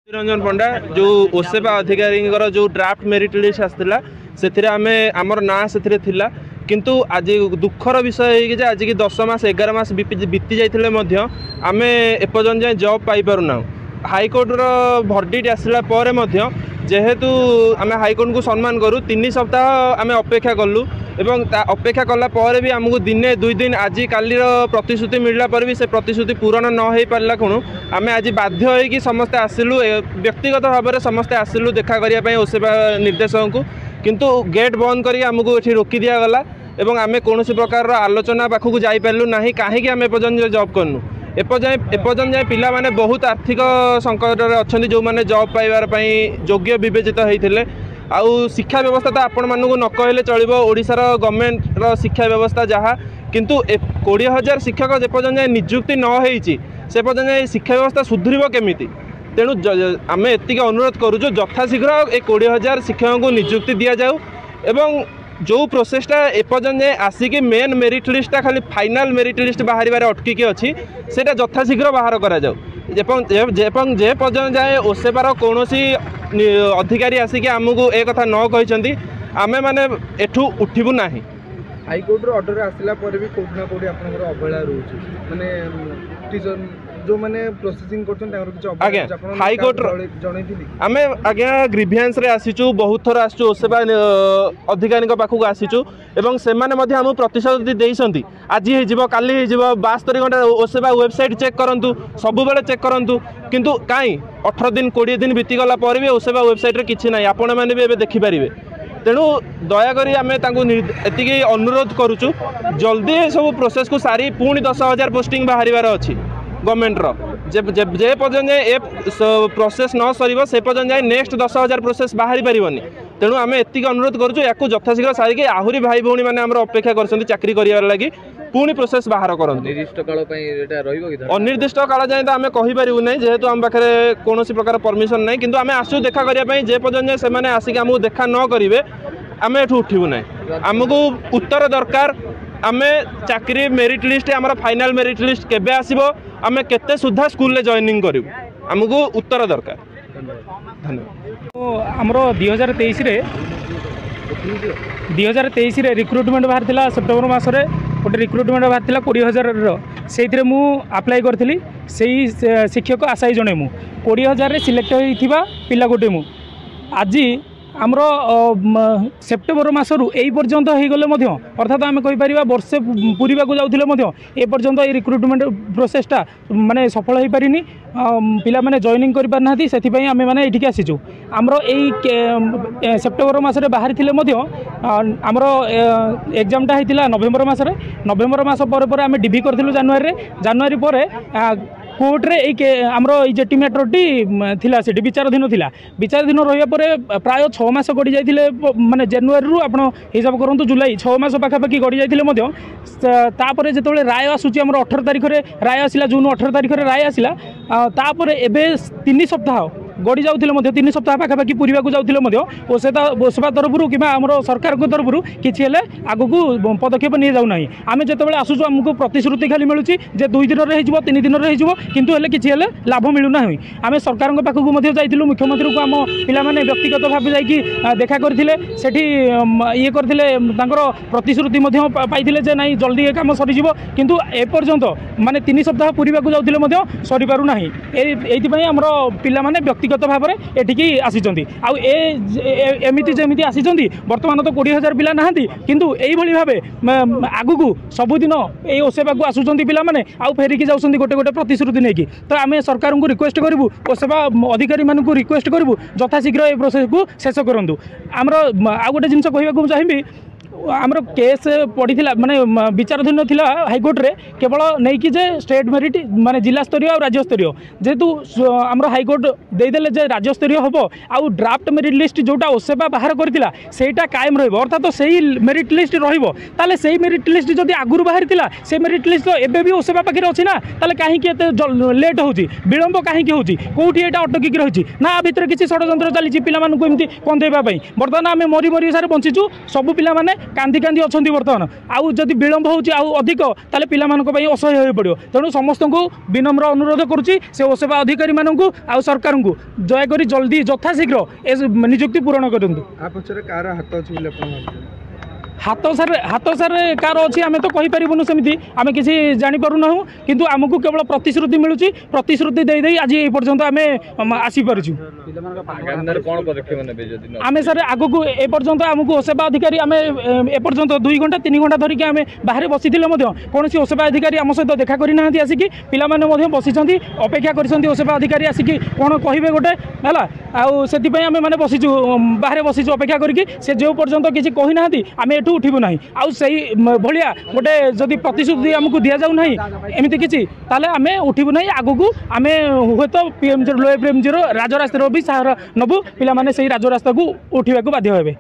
रंजन पंडा जो ओसेबा अधिकारी जो ड्राफ्ट मेरिट लिस्ट आसाला से आमर ना से किंतु आज दुखर विषय है आज की 10 मास 11 मास बीती जाते आम एपर्यंत जाए जॉब पाई पारुना। हाईकोर्टर भर्डिट आसला जेहेतु आम हाईकोर्ट को सम्मान करूँ 3 सप्ताह आम अपेक्षा कलु एवं अपेक्षा कला पर भी आमको दिने 2 दिन आज कालीर प्रतिश्रुति मिलला पर भी से प्रतिश्रुति पूरण न हो पारा खुणु आम आज बाध्य होगी समस्ते आसिलु व्यक्तिगत भाव में समस्ते आसिलु देखा करने ओसेबा निर्देशक को किंतु गेट बंद करके आमको ये रोकी दिगला एवं आम कौन प्रकार आलोचना पाखक जापारू ना कहीं आम एपर्यंत जॉब करनु एपर्यंत जाए पिला माने बहुत आर्थिक संकट अच्छा जो मैंने जॉब पाइबार योग्य विवेचित होते आउ शिक्षा व्यवस्था तो आपण मानू न कहले चलो ओडिशार गवर्नमेंट शिक्षा व्यवस्था जहाँ किंतु 20,000 शिक्षक जेपर्यंत जाए नियुक्ति न होती से पर्यंत जाए शिक्षा व्यवस्था सुधर केमिति तेणु आम एति अनुरोध करूँ यथाशीघ्र ए 20,000 शिक्षकों को नियुक्ति दि जाऊ एवं जो प्रोसेसटा एपर्यंत जाए आसिक मेन मेरिट लिस्टा खाली फाइनाल मेरिट लिस्ट बाहर अटकिकी अच्छी से यथाशीघ्र बाहर करा जाऊ जे पर्यंत जाए ओसेबार कौन अधिकारी आसिक आमको एक कथा न कहते आमे माने एठू उठिबू ना। हाईकोर्ट ऑर्डर आसला पर भी कोठना कोठी आपनकर अवहेला रहउछि माने टीचर जो माने प्रोसेसिंग करछन ताकर किछ अवहेला हाईकोर्ट जणैथिली आमे आज्ञा ग्रीवियंस रे आसीचु बहुत थर आसीचु ओसेबा अधिकारी को पाखु आसीचु एवं से माने मध्ये हम प्रतिशत देइसंती आज हे जिवो काली हे जिवो 72 घंटा ओसेबा वेबसाइट चेक करंतु सब बेले चेक करंतु किंतु काई 18 दिन 20 दिन बीती गला पर भी ओसेबा वेबसाइट रे किछि नै आपण माने भी एबे देखि परिबे तेणु दयाकोरी आम एति अनुरोध करुचु जल्दी सब प्रोसेस को सारी पुणी 10,000 पोस्टिंग बाहर अच्छी गवर्नमेंटर जे पर्यंत ए प्रोसेस न सर से पर्यंत जाए नेक्स्ट 10,000 प्रोसेस बाहरी पारनी तेणु आम एति अनुरोध करुचु या यथाशीघ्र सारिक आहरी भाई भौणी मैंने अपेक्षा कर चाकरी कर लगी पुणी प्रोसेस बाहर कर अनिर्दिष्ट काल जाए तो आम कहीपरू ना जेहेतु आम पाखे कौन प्रकार परमिशन ना कि आम आसू देखा करने जे पर्यंत से आसिक आमको देखा न करेंगे आम एठू उठू ना आमको उत्तर दरकार आम चाकरी मेरिट लिस्ट आम फाइनाल मेरिट लिस्ट केबे आसीबो आम केते सुधा स्कूल जॉइनिंग करूँ आमको उत्तर दरकार। धन्यवाद। आमर 2023 रिक्रुटमेंट बाहर थिला सेप्टेम्बर मासरे गोटे रिक्रुटमेंट बाहर थिला 20,000 से मु अप्लाई करथिली सेही शिक्षक आशायी जणे मु 20,000 रे सिलेक्ट होइथिबा पिला गोटे मु आज आमर सेप्टेम्बर मासरू यही पर्यंत हो गले अर्थात आम कहीपर वर्षे पूरा जाऊे ए पर्यंत ये रिक्रुटमेंट प्रोसेसटा माने सफल हो पारिनी पिला माने जॉइनिंग कर पारना से आम मैंने ये आसीचु आमर यही सेप्टेम्बर मसरे बाहरी थे आमर एग्जामटा होता नवेम्बर मसरे नवेम्बर मस पर आम डिभी करूँ जानुरी पर कोर्टे आमर जेटी मैटरटी थिला से विचाराधीन थिला विचाराधीन रहा प्राय 6 मास गड़ी जाते माने जनवरी रु आप हिसाब करूँ जुलाई 6 मास पाखापाखि गड़ी जाते जो राय आसूँ आम 18 तारिख में राय आसला जून 18 तारिख में राय आसला तापर एबे 3 सप्ताह गड़ी जाऊे 3 सप्ताह पाखापाखि पूरा जाऊे ओसेबा तरफ कि सरकार तरफ किसी आग को पदक्षेप नहीं जाऊना आम जो आसूँ आमको प्रतिश्रुति खाली मिलूँ जे 2 दिन में 3 दिन में किंतु हेले किसी हेले लाभ मिलूना आम सरकार पाखक जाइलु मुख्यमंत्री को आम पिलाने व्यक्तिगत भाव जाकि देखा करते ये करते प्रतिश्रुति पाई जे ना जल्दी काम सरीज किंतु एपर्यंत माने 3 सप्ताह पूरा जाऊे सरी पारूना ये आमर पिलाने व्यक्तिगत भाव में एठिकी आसी आमती जमी आसी बर्तमान तो 20,000 पिला ना किंतु यही भाव आगू को सबुदिन ये ओसेबा को आसुँच पिलाने आउ फेरिकी जाऊँ गोटे गोटे प्रतिश्रुति नहीं कि तो आम सरकार को रिक्वेस्ट करूँ ओसेबा अधिकारी मानक रिक्वेस्ट करूँ यथाशीघ्र ये प्रोसेस को शेष करूँ आमर आ गोटे जिनस कहवाक चाहिए आमर केस पड़ी माने विचाराधीन थिला हाईकोर्ट रे केवल नहीं कि जे स्टेट मेरिट माने जिला स्तरीय और राज्य स्तरीय जेहेतु आमर हाईकोर्ट देदेले जे राज्य स्तरीय हम आउ ड्राफ्ट मेरिट लिस्ट जोटा ओसेबा बाहर करथिला सेटा कायम रहइबो अर्थात सही मेरिट लिस्ट रहिबो ताले सही मेरिट लिस्ट जदि आगुरु बाहर थिला से मेरिट लिस्ट तो एबे भी ओसेबा पाखे अछि ना ताले काहे कि एते लेट होउची विलंब काहे कि होउची कोठी एटा अटकी कि रहिची ना आ भितर किछि षडयंत्र चलीची पिला मानकु एमती कंदेबा पई वर्तमान आमे मरी मरी सारे बंचिचु सब पिला माने कांदी कांदी अच्छा बर्तमान आउ जदि विलंब हो अधिक ताले पिला मानक पई असह्य हो पड़ो तेणु समस्त को विनम्र अनुरोध करुच्ची से ओसेवा अधिकारी मानू आउ सरकार को दयाकोरी जल्दी यथाशीघ्र ए नियुक्ति पूरण करूँ हाथ सार कार अच्छी आम तो कहीपरूँ सेमती आम किसी जापरूना किंतु आमको केवल प्रतिश्रुति मिलूँ प्रतिश्रुति दे आज ये पर्यंत आम आसीपार्चु आम सर आग को एपर्यंत आमको ओसेवा अधिकारी आम एपर्यंत 2 घंटा 3 घंटा धरिक आम बाहर बसी कौन ओसेवा अधिकारी आम सहित देखा करना आसिक पाने बसी अपेक्षा कर ओसेवा अधिकारी आसिक कौन कहे गोटे है आउ आम मैंने बसीचु बाहर बसीचु अपेक्षा करके जो पर्यंत किसी कहना आम एठू उठबू ना आउ सही भाया गोटे जदि प्रतिश्रुति आमको दि जाऊ ना एमती किसी ताले आम उठबू ना आगू आम हे तो पीएमजी लो पीएमजी राजरास्ता भी सहारा नबू पिला से राजरास्ता को उठा बाध्य हे भाई